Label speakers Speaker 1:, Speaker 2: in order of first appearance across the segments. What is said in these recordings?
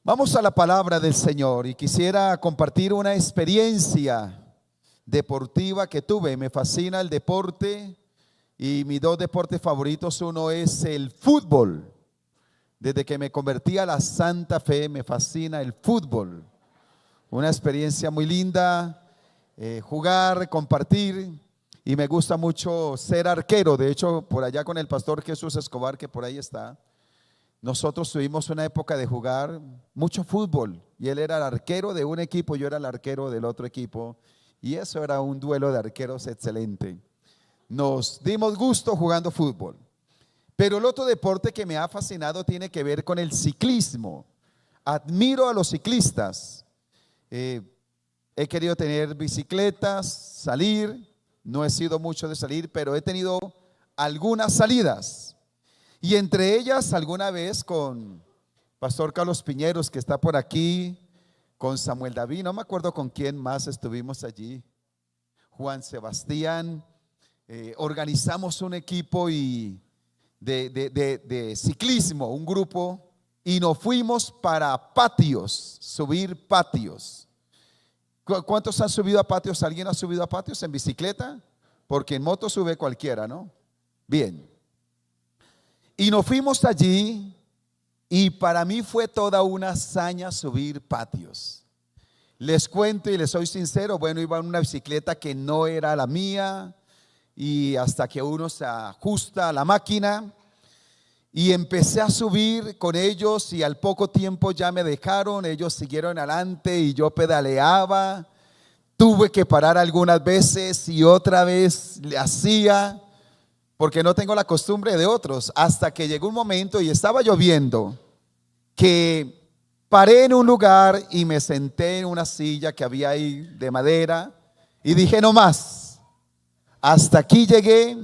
Speaker 1: Vamos a la palabra del Señor y quisiera compartir una experiencia deportiva que tuve. Me fascina el deporte y mis dos deportes favoritos, uno es el fútbol. Desde que me convertí a la Santa Fe me fascina el fútbol. Una experiencia muy linda, jugar, compartir, y me gusta mucho ser arquero. De hecho, por allá con el pastor Jesús Escobar, que por ahí está, nosotros tuvimos una época de jugar mucho fútbol y él era el arquero de un equipo, yo era el arquero del otro equipo, y eso era un duelo de arqueros excelente. Nos dimos gusto jugando fútbol. Pero el otro deporte que me ha fascinado tiene que ver con el ciclismo. Admiro a los ciclistas. Eh, He querido tener bicicletas, salir. No he sido mucho de salir, pero he tenido algunas salidas. Y entre ellas, alguna vez con Pastor Carlos Piñeros, que está por aquí, con Samuel David, no me acuerdo con quién más estuvimos allí, Juan Sebastián, organizamos un equipo de ciclismo, un grupo, y nos fuimos para patios, subir patios. ¿Cuántos han subido a patios? ¿Alguien ha subido a patios en bicicleta? Porque en moto sube cualquiera, ¿no? Bien. Y nos fuimos allí y para mí fue toda una hazaña subir patios. Les cuento y les soy sincero, bueno, iba en una bicicleta que no era la mía y hasta que uno se ajusta a la máquina y empecé a subir con ellos y al poco tiempo ya me dejaron, ellos siguieron adelante y yo pedaleaba. Tuve que parar algunas veces y otra vez le hacía, porque no tengo la costumbre de otros, hasta que llegó un momento y estaba lloviendo, que paré en un lugar y me senté en una silla que había ahí de madera y dije: no más, hasta aquí llegué,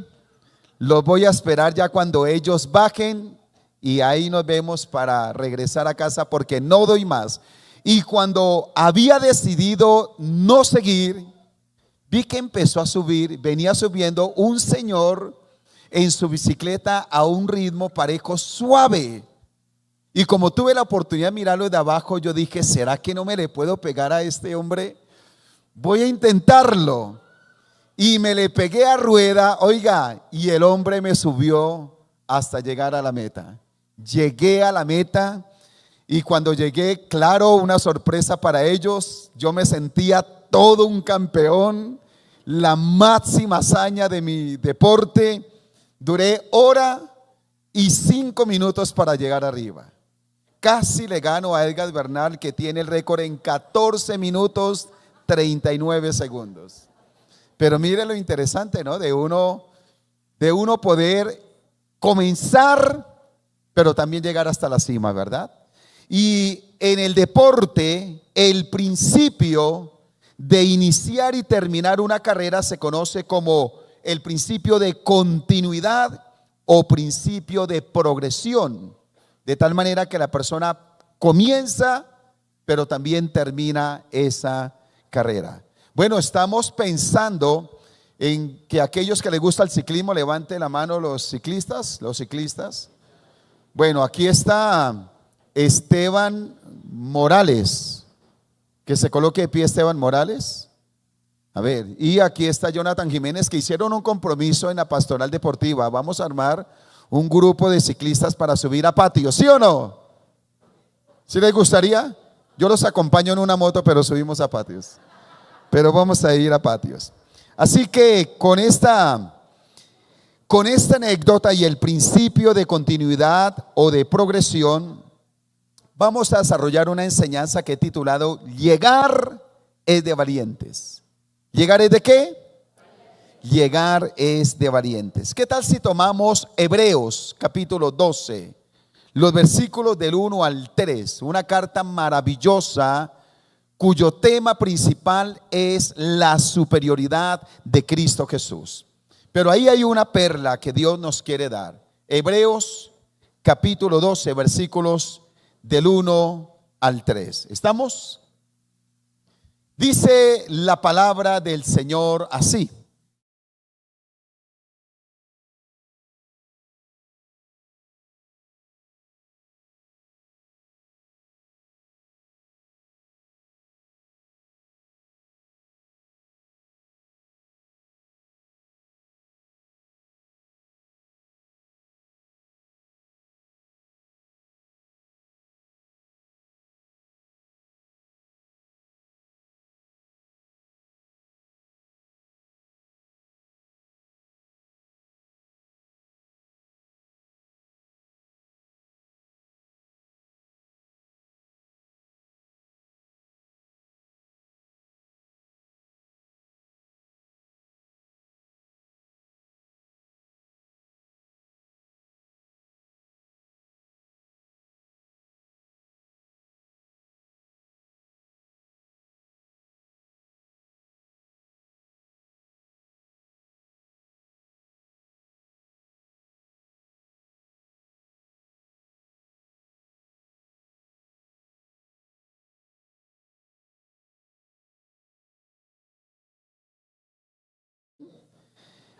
Speaker 1: los voy a esperar ya cuando ellos bajen y ahí nos vemos para regresar a casa porque no doy más. Y cuando había decidido no seguir, vi que empezó a subir, venía subiendo un señor en su bicicleta a un ritmo parejo suave. Y como tuve la oportunidad de mirarlo de abajo, yo dije: ¿será que no me le puedo pegar a este hombre? Voy a intentarlo. Y me le pegué a rueda, oiga, y el hombre me subió hasta llegar a la meta. Llegué a la meta y cuando llegué, claro, una sorpresa para ellos, yo me sentía todo un campeón, la máxima hazaña de mi deporte. Duré 1:05 para llegar arriba. Casi le gano a Edgar Bernal, que tiene el récord en 14 minutos 39 segundos. Pero mire lo interesante, ¿no? De uno poder comenzar, pero también llegar hasta la cima, ¿verdad? Y en el deporte, el principio de iniciar y terminar una carrera se conoce como el principio de continuidad o principio de progresión, de tal manera que la persona comienza, pero también termina esa carrera. Bueno, estamos pensando en que aquellos que les gusta el ciclismo levanten la mano, los ciclistas. Bueno, aquí está Esteban Morales. Que se coloque de pie Esteban Morales. A ver, y aquí está Jonathan Jiménez, que hicieron un compromiso en la pastoral deportiva. Vamos a armar un grupo de ciclistas para subir a patios, ¿sí o no? ¿Sí les gustaría? Yo los acompaño en una moto, pero subimos a patios. Pero vamos a ir a patios. Así que con esta anécdota y el principio de continuidad o de progresión, vamos a desarrollar una enseñanza que he titulado Llegar es de valientes. ¿Llegar es de qué? Llegar es de valientes. ¿Qué tal si tomamos Hebreos capítulo 12, los versículos del 1 al 3, una carta maravillosa cuyo tema principal es la superioridad de Cristo Jesús? Pero ahí hay una perla que Dios nos quiere dar. Hebreos capítulo 12, versículos del 1 al 3. ¿Estamos? Dice la palabra del Señor así: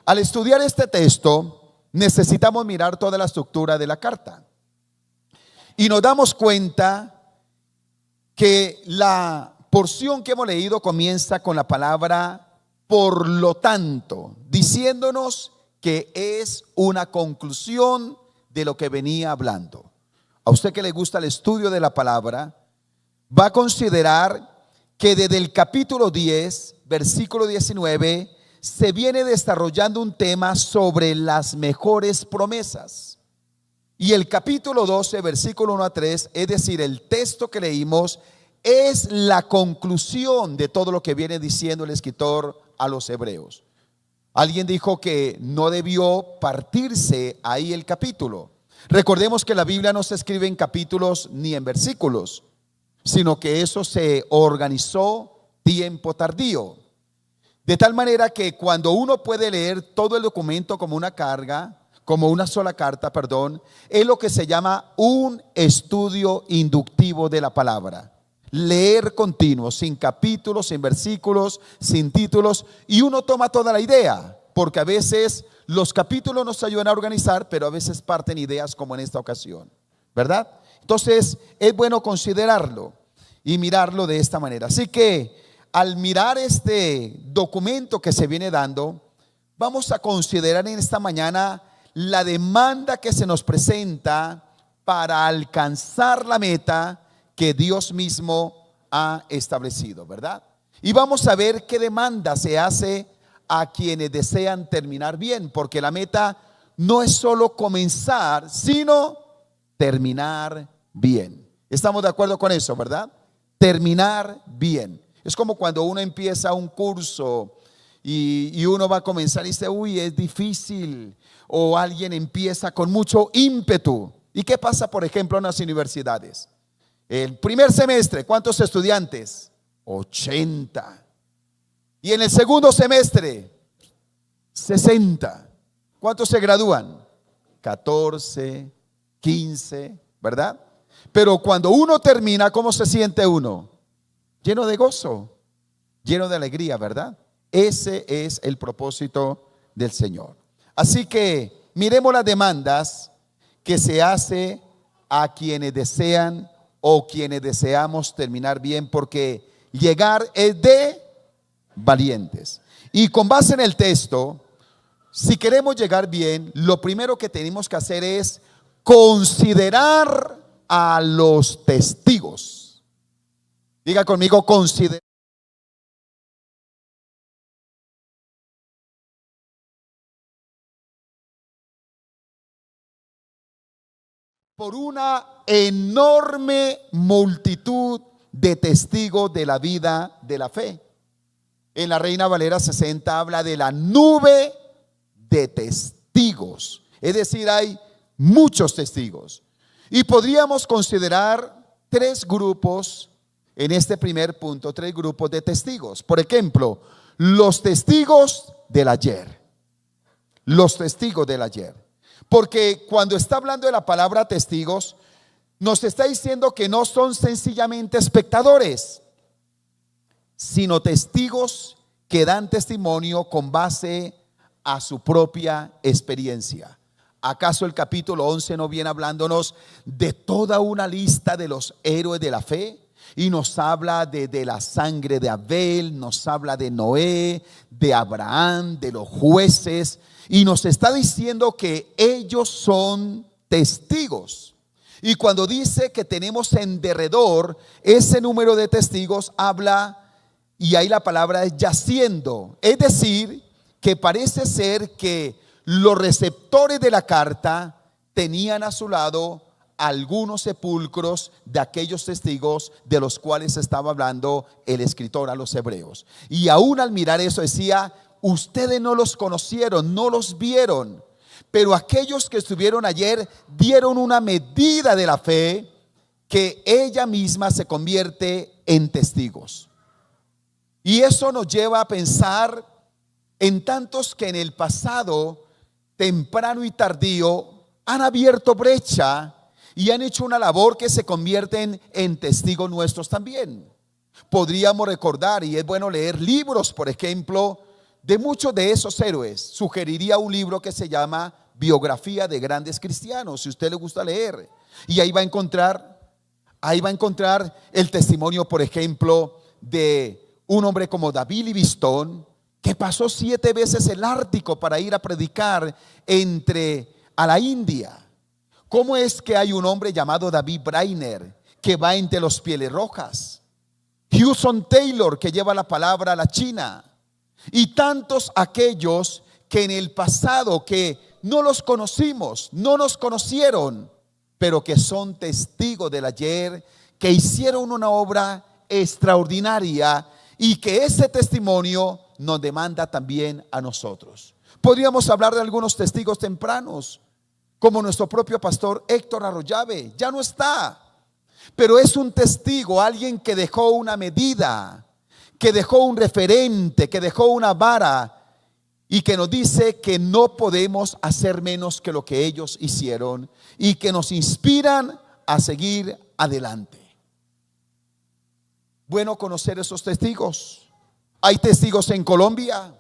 Speaker 1: Al estudiar este texto, necesitamos mirar toda la estructura de la carta. Y nos damos cuenta que la porción que hemos leído comienza con la palabra por lo tanto, diciéndonos que es una conclusión de lo que venía hablando. A usted que le gusta el estudio de la palabra, va a considerar que desde el capítulo 10, versículo 19, se viene desarrollando un tema sobre las mejores promesas. Y el capítulo 12, versículo 1 a 3, es decir, el texto que leímos, es la conclusión de todo lo que viene diciendo el escritor a los hebreos. Alguien dijo que no debió partirse ahí el capítulo. Recordemos que la Biblia no se escribe en capítulos ni en versículos, sino que eso se organizó tiempo tardío. De tal manera que cuando uno puede leer todo el documento como una carga, como una sola carta, perdón, es lo que se llama un estudio inductivo de la palabra. Leer continuo, sin capítulos, sin versículos, sin títulos, y uno toma toda la idea, porque a veces los capítulos nos ayudan a organizar, pero a veces parten ideas como en esta ocasión, ¿verdad? Entonces es bueno considerarlo y mirarlo de esta manera. Así que al mirar este documento que se viene dando, vamos a considerar en esta mañana la demanda que se nos presenta para alcanzar la meta que Dios mismo ha establecido, ¿verdad? Y vamos a ver qué demanda se hace a quienes desean terminar bien, porque la meta no es solo comenzar, sino terminar bien. ¿Estamos de acuerdo con eso, verdad? Terminar bien. Es como cuando uno empieza un curso y uno va a comenzar y dice, uy, es difícil. O alguien empieza con mucho ímpetu. ¿Y qué pasa, por ejemplo, en las universidades? El primer semestre, ¿cuántos estudiantes? 80. Y en el segundo semestre, 60. ¿Cuántos se gradúan? 14, 15, ¿verdad? Pero cuando uno termina, ¿cómo se siente uno? Lleno de gozo, lleno de alegría, ¿verdad? Ese es el propósito del Señor. Así que miremos las demandas que se hace a quienes desean o quienes deseamos terminar bien, porque llegar es de valientes. Y con base en el texto, si queremos llegar bien, lo primero que tenemos que hacer es considerar a los testigos. Diga conmigo, considerar. Por una enorme multitud de testigos de la vida de la fe. En la Reina Valera 60 habla de la nube de testigos. Es decir, hay muchos testigos. Y podríamos considerar tres grupos en este primer punto, tres grupos de testigos. Por ejemplo, los testigos del ayer. Los testigos del ayer. Porque cuando está hablando de la palabra testigos, nos está diciendo que no son sencillamente espectadores, sino testigos que dan testimonio con base a su propia experiencia. ¿Acaso el capítulo 11 no viene hablándonos de toda una lista de los héroes de la fe? Y nos habla de la sangre de Abel, nos habla de Noé, de Abraham, de los jueces, y nos está diciendo que ellos son testigos. Y cuando dice que tenemos en derredor ese número de testigos, habla, y ahí la palabra es yaciendo, es decir, que parece ser que los receptores de la carta tenían a su lado algunos sepulcros de aquellos testigos de los cuales estaba hablando el escritor a los hebreos. Y aún al mirar eso decía, ustedes no los conocieron, no los vieron, pero aquellos que estuvieron ayer dieron una medida de la fe que ella misma se convierte en testigos. Y eso nos lleva a pensar en tantos que en el pasado, temprano y tardío, han abierto brecha y han hecho una labor que se convierten en testigos nuestros también. Podríamos recordar, y es bueno leer libros, por ejemplo, de muchos de esos héroes, sugeriría un libro que se llama Biografía de Grandes Cristianos, si a usted le gusta leer. Y ahí va a encontrar el testimonio, por ejemplo, de un hombre como David Livingstone, que pasó 7 veces el Ártico para ir a predicar a la India. ¿Cómo es que hay un hombre llamado David Brainerd que va entre los Pieles Rojas? Hudson Taylor, que lleva la palabra a la China. Y tantos aquellos que en el pasado que no los conocimos, no nos conocieron, pero que son testigos del ayer, que hicieron una obra extraordinaria y que ese testimonio nos demanda también a nosotros. Podríamos hablar de algunos testigos tempranos, como nuestro propio pastor Héctor Arroyave. Ya no está, pero es un testigo, alguien que dejó una medida, que dejó un referente, que dejó una vara, y que nos dice que no podemos hacer menos que lo que ellos hicieron, y que nos inspiran a seguir adelante. Bueno conocer esos testigos. Hay testigos en Colombia,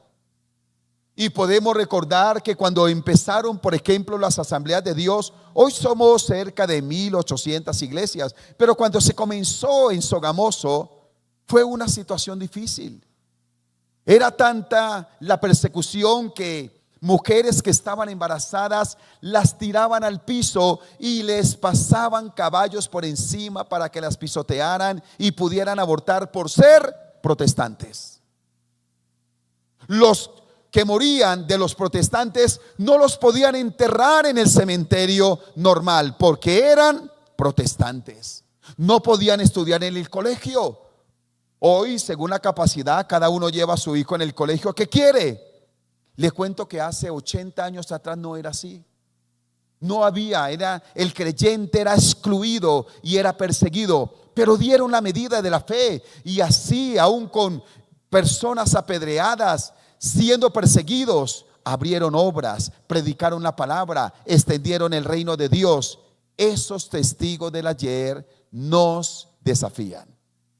Speaker 1: y podemos recordar que cuando empezaron, por ejemplo, las asambleas de Dios, hoy somos cerca de 1800 iglesias, pero cuando se comenzó en Sogamoso fue una situación difícil. Era tanta la persecución que mujeres que estaban embarazadas las tiraban al piso y les pasaban caballos por encima para que las pisotearan y pudieran abortar por ser protestantes. Los que morían de los protestantes no los podían enterrar en el cementerio normal porque eran protestantes. No podían estudiar en el colegio. Hoy, según la capacidad, cada uno lleva a su hijo en el colegio que quiere. Le cuento que hace 80 años atrás no era así. No había, el creyente era excluido y era perseguido, pero dieron la medida de la fe, y así, aún con personas apedreadas, siendo perseguidos, abrieron obras, predicaron la palabra, extendieron el reino de Dios. Esos testigos del ayer nos desafían,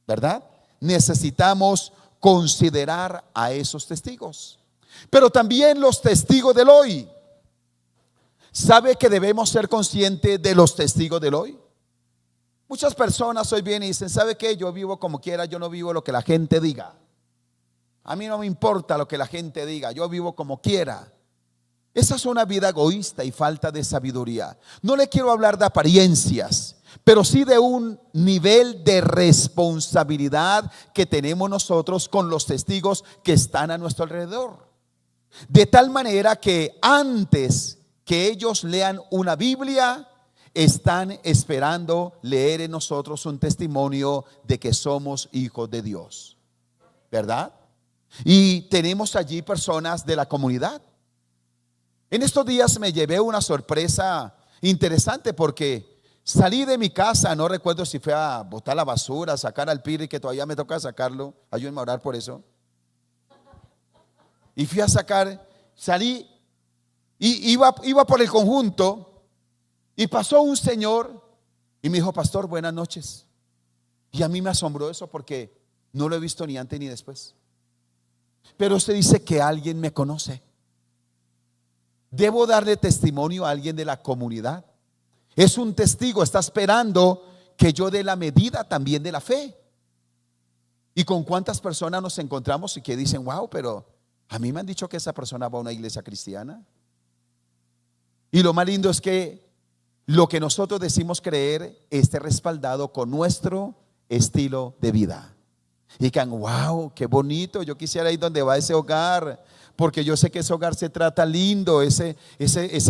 Speaker 1: ¿verdad? Necesitamos considerar a esos testigos, pero también los testigos del hoy. ¿Sabe que debemos ser conscientes de los testigos del hoy? Muchas personas hoy vienen y dicen: ¿sabe qué? Yo vivo como quiera, yo no vivo lo que la gente diga. A mí no me importa lo que la gente diga, yo vivo como quiera. Esa es una vida egoísta y falta de sabiduría. No le quiero hablar de apariencias, pero sí de un nivel de responsabilidad que tenemos nosotros con los testigos que están a nuestro alrededor. De tal manera que antes que ellos lean una Biblia, están esperando leer en nosotros un testimonio de que somos hijos de Dios, ¿verdad? Y tenemos allí personas de la comunidad. En estos días me llevé una sorpresa interesante porque salí de mi casa, no recuerdo si fue a botar la basura, a sacar al piri, que todavía me toca sacarlo, ayúdenme a orar por eso. Y fui a sacar, salí y iba por el conjunto y pasó un señor y me dijo: pastor, buenas noches. Y a mí me asombró eso porque no lo he visto ni antes ni después. Pero usted dice que alguien me conoce. Debo darle testimonio a alguien de la comunidad. Es un testigo, está esperando que yo dé la medida también de la fe. ¿Y con cuántas personas nos encontramos y que dicen: wow, pero a mí me han dicho que esa persona va a una iglesia cristiana? Y lo más lindo es que lo que nosotros decimos creer esté respaldado con nuestro estilo de vida. Y que wow, qué bonito, yo quisiera ir donde va ese hogar, porque yo sé que ese hogar se trata lindo, ese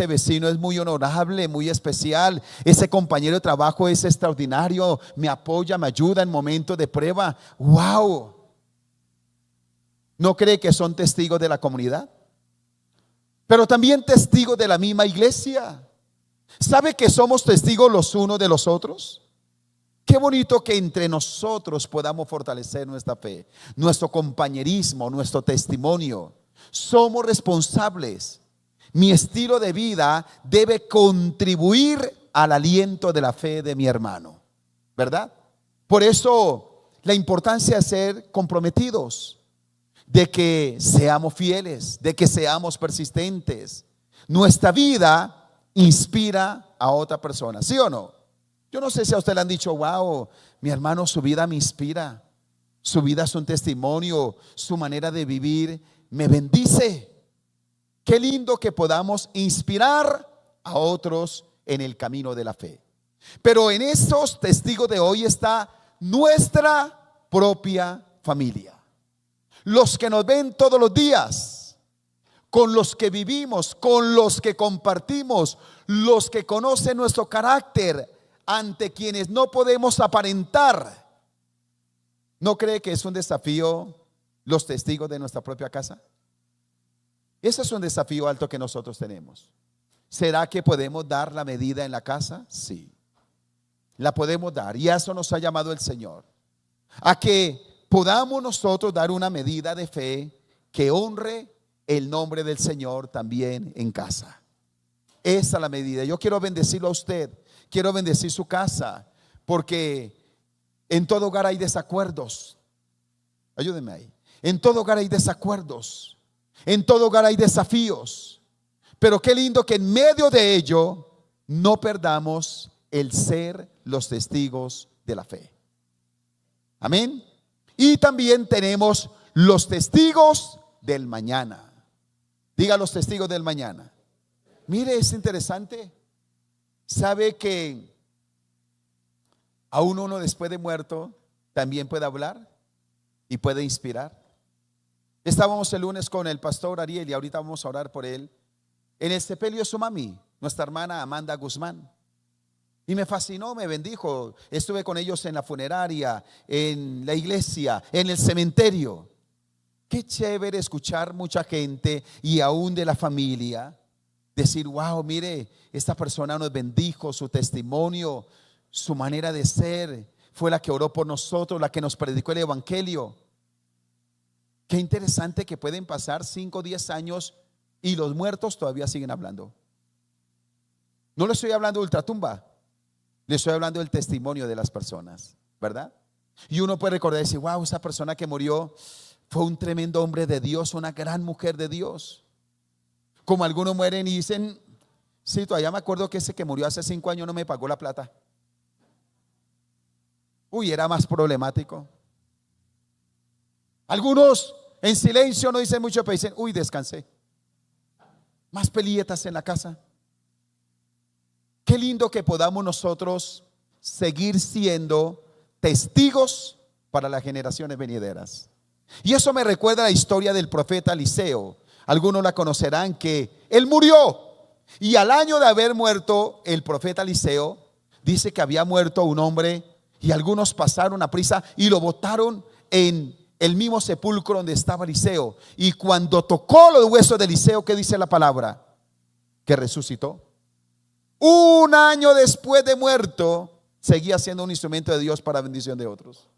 Speaker 1: vecino es muy honorable, muy especial, ese compañero de trabajo es extraordinario, me apoya, me ayuda en momentos de prueba. Wow. ¿No cree que son testigos de la comunidad? Pero también testigos de la misma iglesia. ¿Sabe que somos testigos los unos de los otros? Qué bonito que entre nosotros podamos fortalecer nuestra fe, nuestro compañerismo, nuestro testimonio. Somos responsables. Mi estilo de vida debe contribuir al aliento de la fe de mi hermano, ¿verdad? Por eso la importancia de ser comprometidos. de que seamos fieles, de que seamos persistentes. Nuestra vida inspira a otra persona, ¿sí o no? Yo no sé si a usted le han dicho, wow, mi hermano, su vida me inspira, su vida es un testimonio, su manera de vivir me bendice. Qué lindo que podamos inspirar a otros en el camino de la fe. Pero en estos testigos de hoy está nuestra propia familia. Los que nos ven todos los días, con los que vivimos, con los que compartimos, los que conocen nuestro carácter, ante quienes no podemos aparentar. ¿No cree que es un desafío los testigos de nuestra propia casa? Ese es un desafío alto que nosotros tenemos. ¿Será que podemos dar la medida en la casa? Sí, la podemos dar, y a eso nos ha llamado el Señor, a que podamos nosotros dar una medida de fe que honre el nombre del Señor también en casa. Esa es la medida. Yo quiero bendecirlo a usted, quiero bendecir su casa, porque en todo hogar hay desacuerdos. Ayúdenme ahí. En todo hogar hay desacuerdos, en todo hogar hay desafíos, pero qué lindo que en medio de ello no perdamos el ser los testigos de la fe. Amén. Y también tenemos los testigos del mañana. Diga, los testigos del mañana. Mire, es interesante. ¿Sabe que aún uno después de muerto también puede hablar y puede inspirar? Estábamos el lunes con el pastor Ariel y ahorita vamos a orar por él, en el sepelio de su mami, nuestra hermana Amanda Guzmán. Y me fascinó, me bendijo. Estuve con ellos en la funeraria, en la iglesia, en el cementerio. Qué chévere escuchar mucha gente y aún de la familia decir, wow, mire, esta persona nos bendijo, su testimonio, su manera de ser, fue la que oró por nosotros, la que nos predicó el evangelio. Qué interesante que pueden pasar 5 o 10 años y los muertos todavía siguen hablando. No le estoy hablando de ultratumba, le estoy hablando del testimonio de las personas, ¿verdad? Y uno puede recordar y decir, wow, esa persona que murió fue un tremendo hombre de Dios, una gran mujer de Dios. Como algunos mueren y dicen, sí, todavía me acuerdo que ese que murió hace 5 años no me pagó la plata. Uy, era más problemático. Algunos en silencio no dicen mucho, pero dicen, uy, descansé. Más pelietas en la casa. Qué lindo que podamos nosotros seguir siendo testigos para las generaciones venideras. Y eso me recuerda la historia del profeta Eliseo. Algunos la conocerán, que él murió y al año de haber muerto el profeta Eliseo, dice que había muerto un hombre y algunos pasaron a prisa y lo botaron en el mismo sepulcro donde estaba Eliseo. Y cuando tocó los huesos de Eliseo, ¿qué dice la palabra? Que resucitó. Un año después de muerto, seguía siendo un instrumento de Dios para bendición de otros.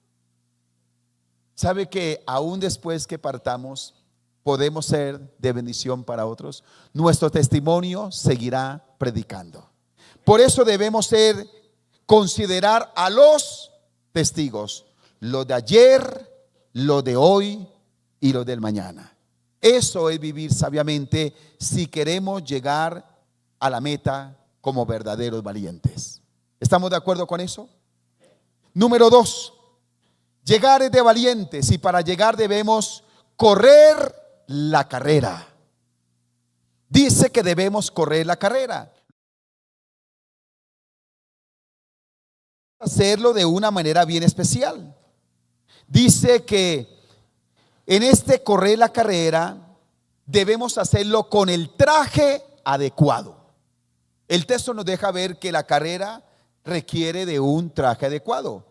Speaker 1: ¿Sabe que aún después que partamos podemos ser de bendición para otros? Nuestro testimonio seguirá predicando. Por eso debemos considerar a los testigos, los de ayer, los de hoy y los del mañana. Eso es vivir sabiamente si queremos llegar a la meta como verdaderos valientes. ¿Estamos de acuerdo con eso? Número 2, llegar es de valientes, y para llegar debemos correr la carrera. Dice que debemos correr la carrera. Hacerlo de una manera bien especial. Dice que en este correr la carrera debemos hacerlo con el traje adecuado. El texto nos deja ver que la carrera requiere de un traje adecuado.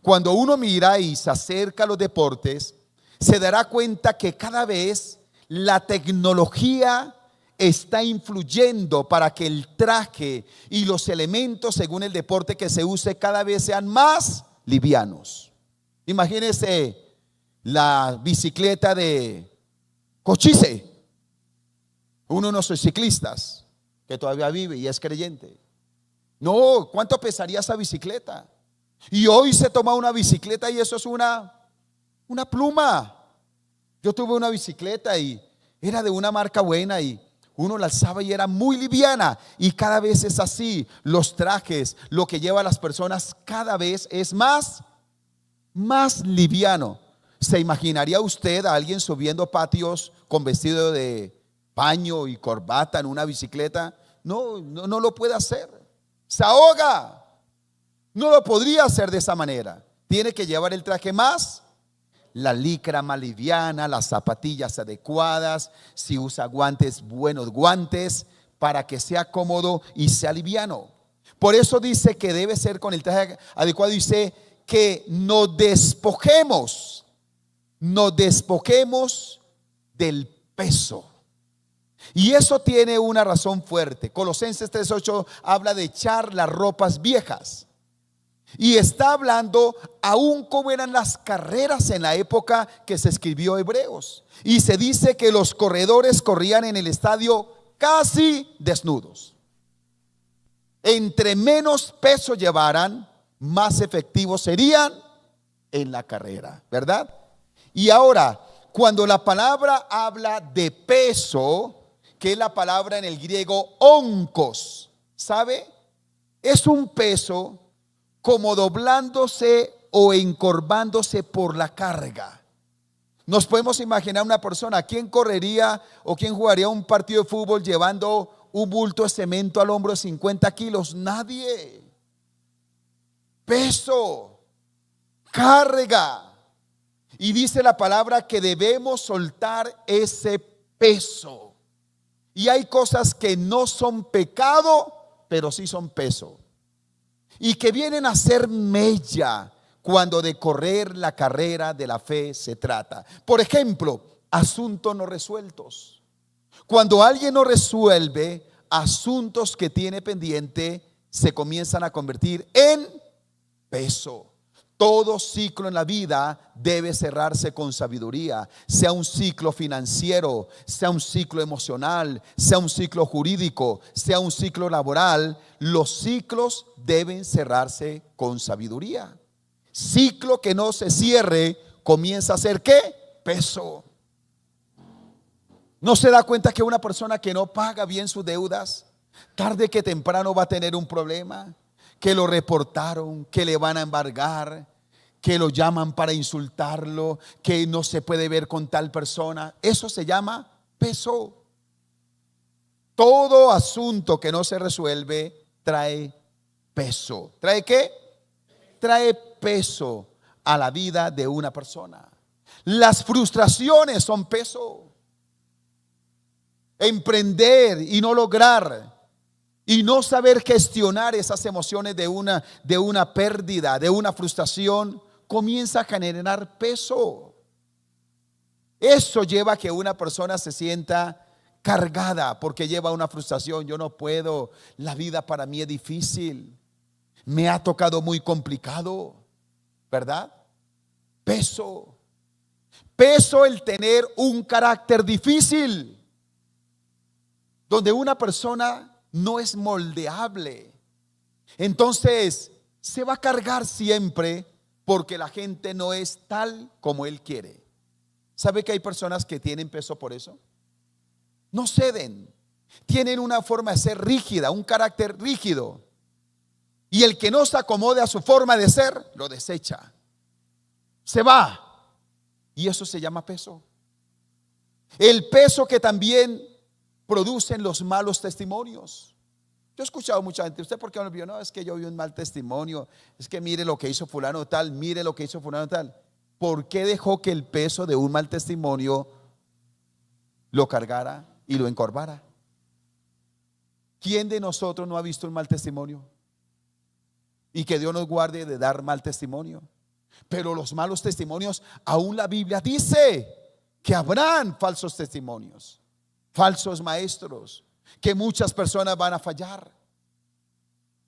Speaker 1: Cuando uno mira y se acerca a los deportes, se dará cuenta que cada vez la tecnología está influyendo para que el traje y los elementos según el deporte que se use cada vez sean más livianos. Imagínense la bicicleta de Cochise, uno de nuestros ciclistas que todavía vive y es creyente. No, ¿cuánto pesaría esa bicicleta? Y hoy se toma una bicicleta y eso es una pluma. Yo tuve una bicicleta y era de una marca buena y uno la alzaba y era muy liviana. Y cada vez es así. Los trajes, lo que lleva a las personas cada vez es más liviano. ¿Se imaginaría usted a alguien subiendo patios con vestido de paño y corbata en una bicicleta? No, no lo puede hacer. Se ahoga. No lo podría hacer de esa manera. Tiene que llevar el traje la licra más liviana, las zapatillas adecuadas, si usa guantes, buenos guantes, para que sea cómodo y sea liviano. Por eso dice que debe ser con el traje adecuado. Dice que nos despojemos del peso. Y eso tiene una razón fuerte. Colosenses 3:8 habla de echar las ropas viejas. Y está hablando aún cómo eran las carreras en la época que se escribió Hebreos. Y se dice que los corredores corrían en el estadio casi desnudos. Entre menos peso llevaran, más efectivos serían en la carrera, ¿verdad? Y ahora, cuando la palabra habla de peso, que es la palabra en el griego onkos, ¿sabe? Es un peso como doblándose o encorvándose por la carga. Nos podemos imaginar una persona. ¿Quién correría o quién jugaría un partido de fútbol llevando un bulto de cemento al hombro de 50 kilos? Nadie. Peso, carga. Y dice la palabra que debemos soltar ese peso. Y hay cosas que no son pecado, pero sí son peso. Y que vienen a ser mella cuando de correr la carrera de la fe se trata. Por ejemplo, asuntos no resueltos. Cuando alguien no resuelve asuntos que tiene pendiente, se comienzan a convertir en peso. Todo ciclo en la vida debe cerrarse con sabiduría, sea un ciclo financiero, sea un ciclo emocional, sea un ciclo jurídico, sea un ciclo laboral. Los ciclos deben cerrarse con sabiduría. Ciclo que no se cierre comienza a ser ¿qué? Peso. ¿No se da cuenta que una persona que no paga bien sus deudas, tarde que temprano va a tener un problema? Que lo reportaron, que le van a embargar, que lo llaman para insultarlo, que no se puede ver con tal persona. Eso se llama peso. Todo asunto que no se resuelve trae peso. ¿Trae qué? Trae peso a la vida de una persona. Las frustraciones son peso. Emprender y no lograr y no saber gestionar esas emociones de una pérdida, de una frustración, comienza a generar peso. Eso lleva a que una persona se sienta cargada porque lleva una frustración. Yo no puedo, la vida para mí es difícil, me ha tocado muy complicado, ¿verdad? Peso. Peso el tener un carácter difícil, donde una persona no es moldeable. Entonces se va a cargar siempre porque la gente no es tal como él quiere. ¿Sabe que hay personas que tienen peso por eso? No ceden. Tienen una forma de ser rígida, un carácter rígido. Y el que no se acomode a su forma de ser, lo desecha. Se va. Y eso se llama peso. El peso que también producen los malos testimonios. Yo he escuchado a mucha gente. ¿Usted por qué no vio? No, es que yo vi un mal testimonio. Es que mire lo que hizo fulano tal. Mire lo que hizo fulano tal. ¿Por qué dejó que el peso de un mal testimonio lo cargara y lo encorvara? ¿Quién de nosotros no ha visto un mal testimonio? Y que Dios nos guarde de dar mal testimonio. Pero los malos testimonios, aún la Biblia dice que habrán falsos testimonios, falsos maestros, que muchas personas van a fallar.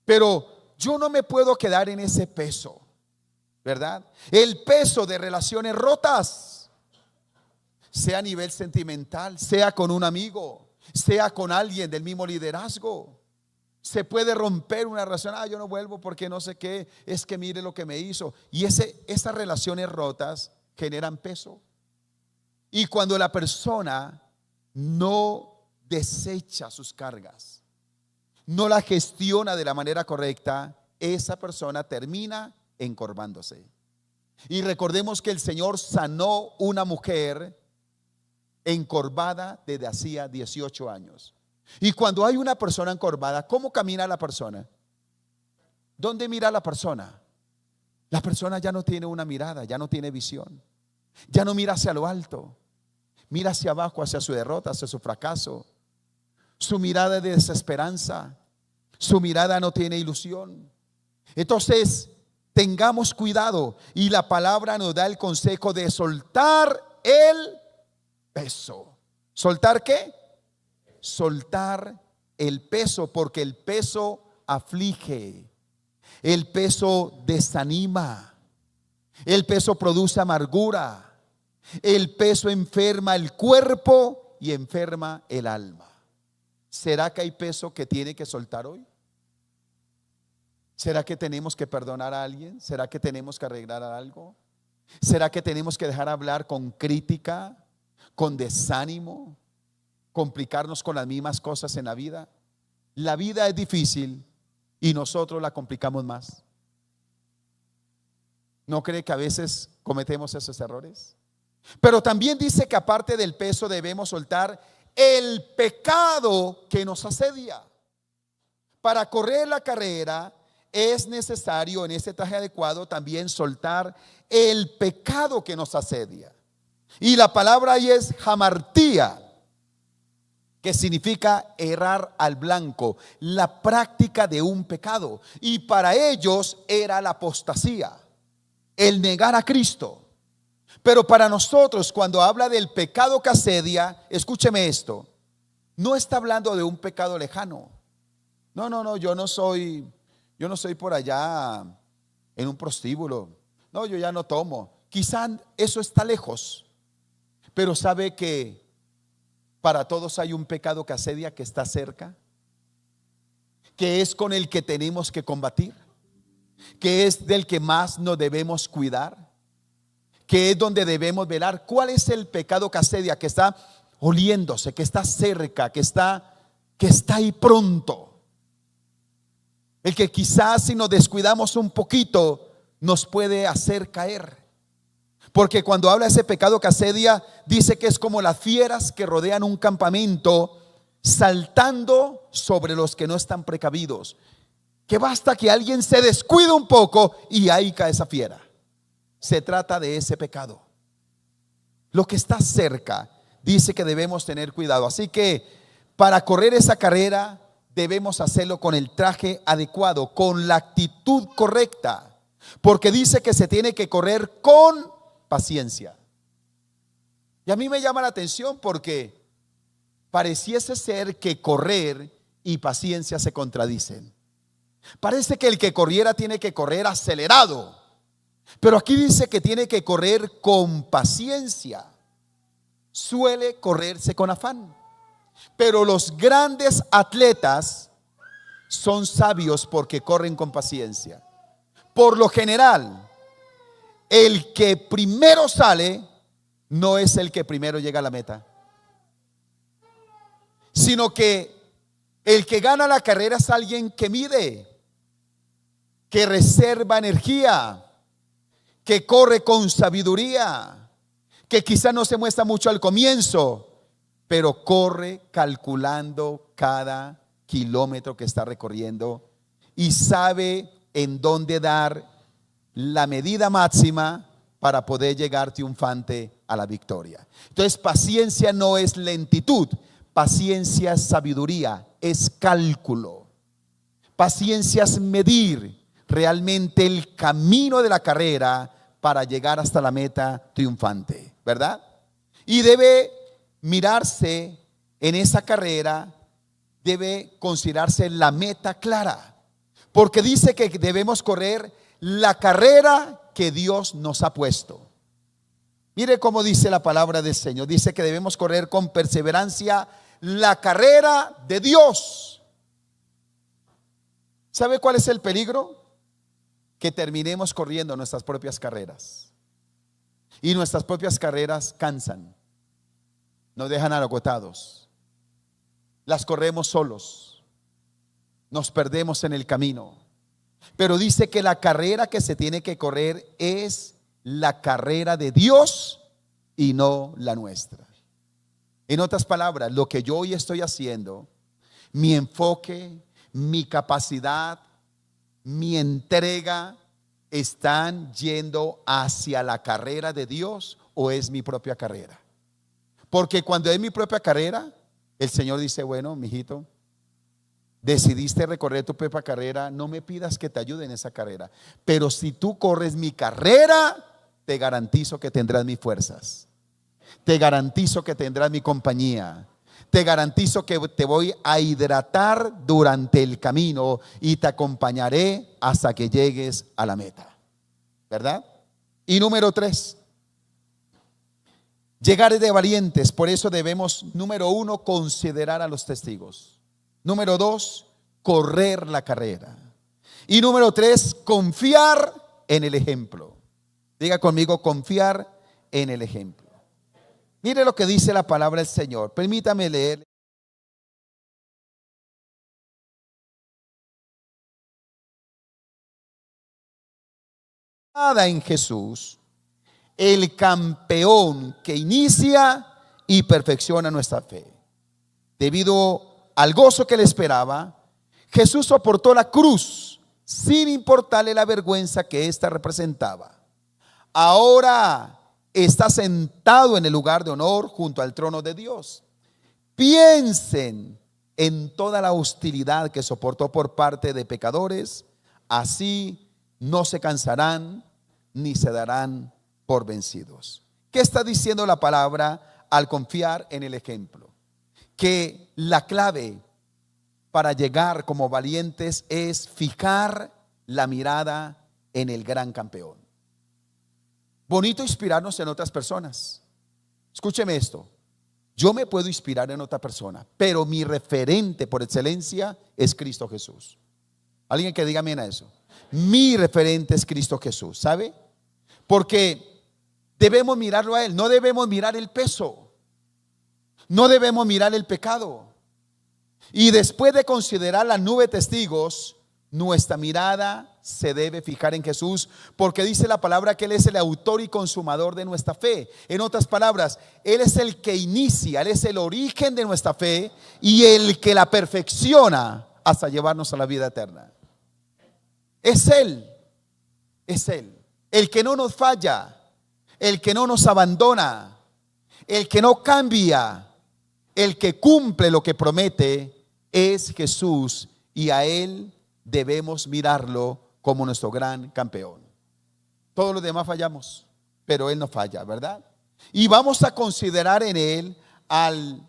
Speaker 1: Pero yo no me puedo quedar en ese peso, ¿verdad? El peso de relaciones rotas, sea a nivel sentimental, sea con un amigo, sea con alguien del mismo liderazgo. Se puede romper una relación. Yo no vuelvo porque no sé qué, es que mire lo que me hizo. Y esas relaciones rotas generan peso. Y cuando la persona no desecha sus cargas, no la gestiona de la manera correcta, esa persona termina encorvándose. Y recordemos que el Señor sanó una mujer encorvada desde hacía 18 años. Y cuando hay una persona encorvada, ¿cómo camina la persona? ¿Dónde mira la persona? La persona ya no tiene una mirada, ya no tiene visión. Ya no mira hacia lo alto, mira hacia abajo, hacia su derrota, hacia su fracaso. Su mirada es de desesperanza, su mirada no tiene ilusión. Entonces, tengamos cuidado, y la palabra nos da el consejo de soltar el peso. ¿Soltar qué? Soltar el peso, porque el peso aflige, el peso desanima, el peso produce amargura, el peso enferma el cuerpo y enferma el alma. ¿Será que hay peso que tiene que soltar hoy? ¿Será que tenemos que perdonar a alguien? ¿Será que tenemos que arreglar algo? ¿Será que tenemos que dejar hablar con crítica, con desánimo, complicarnos con las mismas cosas en la vida? La vida es difícil y nosotros la complicamos más. ¿No cree que a veces cometemos esos errores? Pero también dice que aparte del peso debemos soltar el pecado que nos asedia. Para correr la carrera es necesario en este traje adecuado también soltar el pecado que nos asedia. Y la palabra ahí es hamartía, que significa errar al blanco, la práctica de un pecado. Y para ellos era la apostasía, el negar a Cristo. Pero para nosotros, cuando habla del pecado que asedia, escúcheme esto, no está hablando de un pecado lejano. No, yo no soy por allá en un prostíbulo. No, yo ya no tomo. Quizá eso está lejos, pero sabe que para todos hay un pecado que asedia, que está cerca, que es con el que tenemos que combatir, que es del que más nos debemos cuidar, que es donde debemos velar. ¿Cuál es el pecado que asedia, que está oliéndose, que está cerca, que está ahí pronto? El que quizás si nos descuidamos un poquito nos puede hacer caer. Porque cuando habla de ese pecado que asedia, dice que es como las fieras que rodean un campamento, saltando sobre los que no están precavidos. Que basta que alguien se descuide un poco y ahí cae esa fiera. Se trata de ese pecado. Lo que está cerca, dice que debemos tener cuidado. Así que para correr esa carrera debemos hacerlo con el traje adecuado, con la actitud correcta, porque dice que se tiene que correr con paciencia. Y a mí me llama la atención porque pareciese ser que correr y paciencia se contradicen. Parece que el que corriera tiene que correr acelerado, pero aquí dice que tiene que correr con paciencia. Suele correrse con afán, pero los grandes atletas son sabios porque corren con paciencia. Por lo general, el que primero sale no es el que primero llega a la meta, sino que el que gana la carrera es alguien que mide, que reserva energía, que corre con sabiduría, que quizá no se muestra mucho al comienzo, pero corre calculando cada kilómetro que está recorriendo y sabe en dónde dar la medida máxima para poder llegar triunfante a la victoria. Entonces, paciencia no es lentitud, paciencia es sabiduría, es cálculo. Paciencia es medir realmente el camino de la carrera para llegar hasta la meta triunfante, ¿verdad? Y debe mirarse en esa carrera, debe considerarse la meta clara, porque dice que debemos correr la carrera que Dios nos ha puesto. Mire cómo dice la palabra del Señor. Dice que debemos correr con perseverancia la carrera de Dios. ¿Sabe cuál es el peligro? Que terminemos corriendo nuestras propias carreras. Y nuestras propias carreras cansan. nos dejan agotados, las corremos solos, nos perdemos en el camino. Pero dice que la carrera que se tiene que correr es la carrera de Dios y no la nuestra. En otras palabras, lo que yo hoy estoy haciendo, mi enfoque, mi capacidad, mi entrega, ¿están yendo hacia la carrera de Dios o es mi propia carrera? Porque cuando es mi propia carrera, el Señor dice, bueno, mijito, decidiste recorrer tu propia carrera, no me pidas que te ayude en esa carrera. Pero si tú corres mi carrera, te garantizo que tendrás mis fuerzas. Te garantizo que tendrás mi compañía. Te garantizo que te voy a hidratar durante el camino y te acompañaré hasta que llegues a la meta. ¿Verdad? Y número 3, llegar de valientes. Por eso debemos, número 1, considerar a los testigos. Número 2, correr la carrera. Y número 3, confiar en el ejemplo. Diga conmigo, confiar en el ejemplo. Mire lo que dice la palabra del Señor. Permítame leer. Nada en Jesús, el campeón que inicia y perfecciona nuestra fe. Debido al gozo que le esperaba, Jesús soportó la cruz sin importarle la vergüenza que ésta representaba. Ahora está sentado en el lugar de honor junto al trono de Dios. Piensen en toda la hostilidad que soportó por parte de pecadores, así no se cansarán ni se darán por vencidos. ¿Qué está diciendo la palabra al confiar en el ejemplo? Que la clave para llegar como valientes es fijar la mirada en el gran campeón. Bonito inspirarnos en otras personas. Escúcheme esto. Yo me puedo inspirar en otra persona, pero mi referente por excelencia es Cristo Jesús. Alguien que diga amén a eso. Mi referente es Cristo Jesús, ¿sabe? Porque debemos mirarlo a Él. No debemos mirar el peso. No debemos mirar el pecado. Y después de considerar la nube de testigos, nuestra mirada se debe fijar en Jesús, porque dice la palabra que Él es el autor y consumador de nuestra fe. En otras palabras, Él es el que inicia, Él es el origen de nuestra fe y el que la perfecciona hasta llevarnos a la vida eterna. Es Él, el que no nos falla, el que no nos abandona, el que no cambia, el que cumple lo que promete, es Jesús, y a Él debemos mirarlo como nuestro gran campeón. Todos los demás fallamos, pero Él no falla, ¿verdad? Y vamos a considerar en Él, al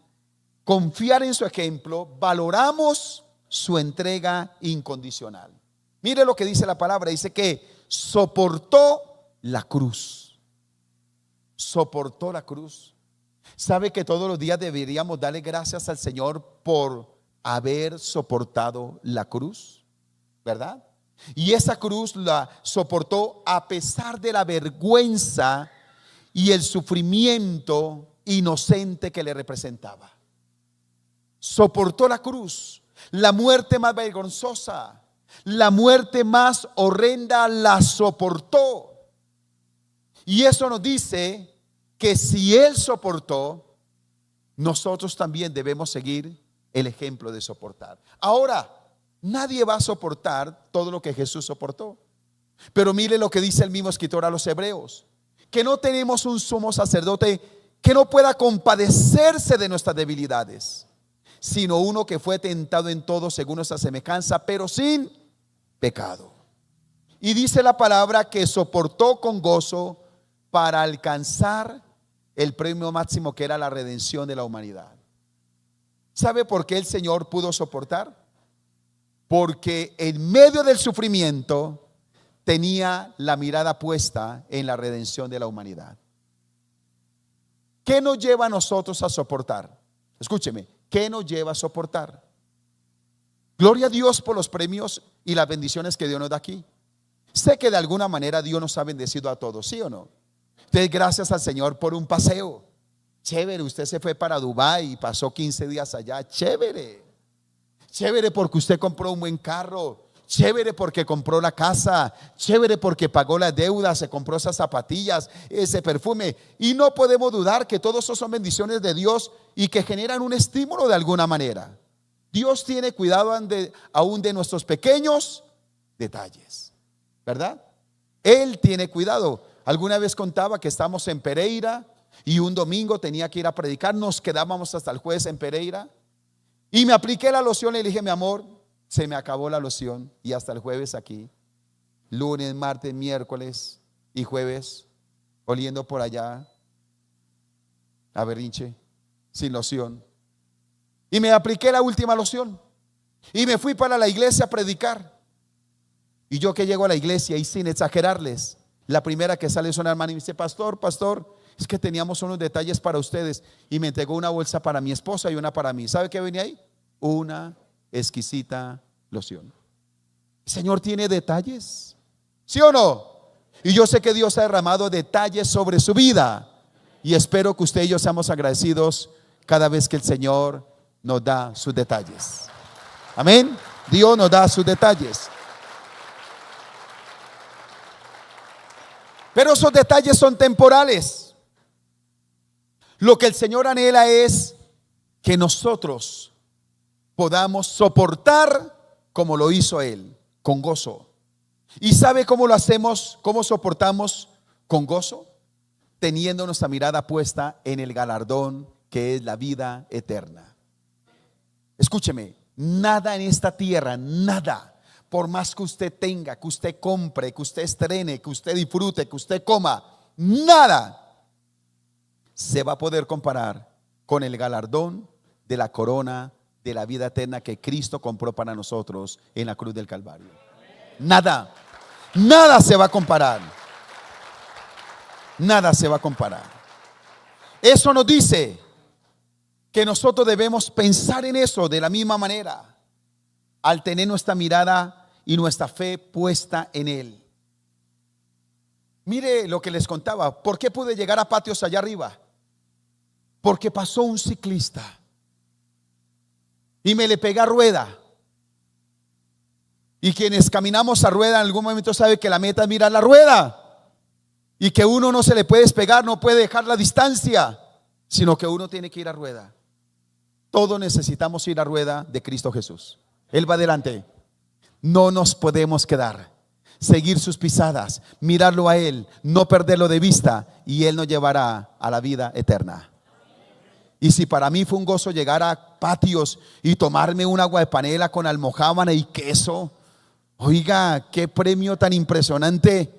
Speaker 1: confiar en su ejemplo, valoramos su entrega incondicional. Mire lo que dice la palabra, dice que soportó la cruz. Soportó la cruz. ¿Sabe que todos los días deberíamos darle gracias al Señor por haber soportado la cruz? ¿Verdad? Y esa cruz la soportó a pesar de la vergüenza y el sufrimiento inocente que le representaba. Soportó la cruz, la muerte más vergonzosa, la muerte más horrenda la soportó. Y eso nos dice que si Él soportó, nosotros también debemos seguir el ejemplo de soportar. Ahora, nadie va a soportar todo lo que Jesús soportó. Pero mire lo que dice el mismo escritor a los Hebreos, que no tenemos un sumo sacerdote que no pueda compadecerse de nuestras debilidades, sino uno que fue tentado en todo según nuestra semejanza, pero sin pecado. Y dice la palabra que soportó con gozo para alcanzar el premio máximo, que era la redención de la humanidad. ¿Sabe por qué el Señor pudo soportar? Porque en medio del sufrimiento tenía la mirada puesta en la redención de la humanidad. ¿Qué nos lleva a nosotros a soportar? Escúcheme, ¿qué nos lleva a soportar? Gloria a Dios por los premios y las bendiciones que Dios nos da aquí. Sé que de alguna manera Dios nos ha bendecido a todos, ¿sí o no? Entonces, gracias al Señor por un paseo. Chévere, usted se fue para Dubái y pasó 15 días allá. Chévere. Chévere porque usted compró un buen carro. Chévere porque compró la casa. Chévere porque pagó la deuda, se compró esas zapatillas, ese perfume. Y no podemos dudar que todos esos son bendiciones de Dios y que generan un estímulo de alguna manera. Dios tiene cuidado aún de nuestros pequeños detalles, ¿verdad? Él tiene cuidado. Alguna vez contaba que estamos en Pereira y un domingo tenía que ir a predicar. Nos quedábamos hasta el jueves en Pereira y me apliqué la loción y le dije: mi amor, se me acabó la loción y hasta el jueves aquí. Lunes, martes, miércoles y jueves oliendo por allá a berrinche, sin loción. Y me apliqué la última loción y me fui para la iglesia a predicar. Y yo que llego a la iglesia y sin exagerarles, la primera que sale es una hermana y me dice: pastor, es que teníamos unos detalles para ustedes. Y me entregó una bolsa para mi esposa y una para mí. ¿Sabe qué venía ahí? Una exquisita loción. El Señor tiene detalles, ¿sí o no? Y yo sé que Dios ha derramado detalles sobre su vida. Y espero que usted y yo seamos agradecidos cada vez que el Señor nos da sus detalles. Amén. Dios nos da sus detalles. Pero esos detalles son temporales. Lo que el Señor anhela es que nosotros podamos soportar como lo hizo Él, con gozo. ¿Y sabe cómo lo hacemos? ¿Cómo soportamos con gozo? Teniendo nuestra mirada puesta en el galardón que es la vida eterna. Escúcheme, nada en esta tierra, nada, por más que usted tenga, que usted compre, que usted estrene, que usted disfrute, que usted coma, nada se va a poder comparar con el galardón de la corona de la vida eterna que Cristo compró para nosotros en la cruz del Calvario. Nada, nada se va a comparar. Nada se va a comparar. Eso nos dice que nosotros debemos pensar en eso de la misma manera, al tener nuestra mirada y nuestra fe puesta en Él. Mire lo que les contaba. ¿Por qué pude llegar a patios allá arriba? Porque pasó un ciclista y me le pegué a rueda. Y quienes caminamos a rueda en algún momento saben que la meta es mirar la rueda y que uno no se le puede despegar, no puede dejar la distancia, sino que uno tiene que ir a rueda. Todos necesitamos ir a rueda de Cristo Jesús. Él va adelante. No nos podemos quedar. Seguir sus pisadas, mirarlo a Él, no perderlo de vista, y Él nos llevará a la vida eterna. Y si para mí fue un gozo llegar a patios y tomarme un agua de panela con almojábana y queso, oiga, qué premio tan impresionante.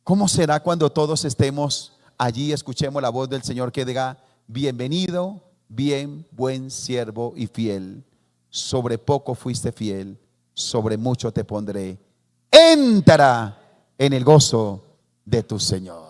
Speaker 1: ¿Cómo será cuando todos estemos allí y escuchemos la voz del Señor que diga: bienvenido, bien, buen siervo y fiel, sobre poco fuiste fiel, sobre mucho te pondré, entra en el gozo de tu Señor?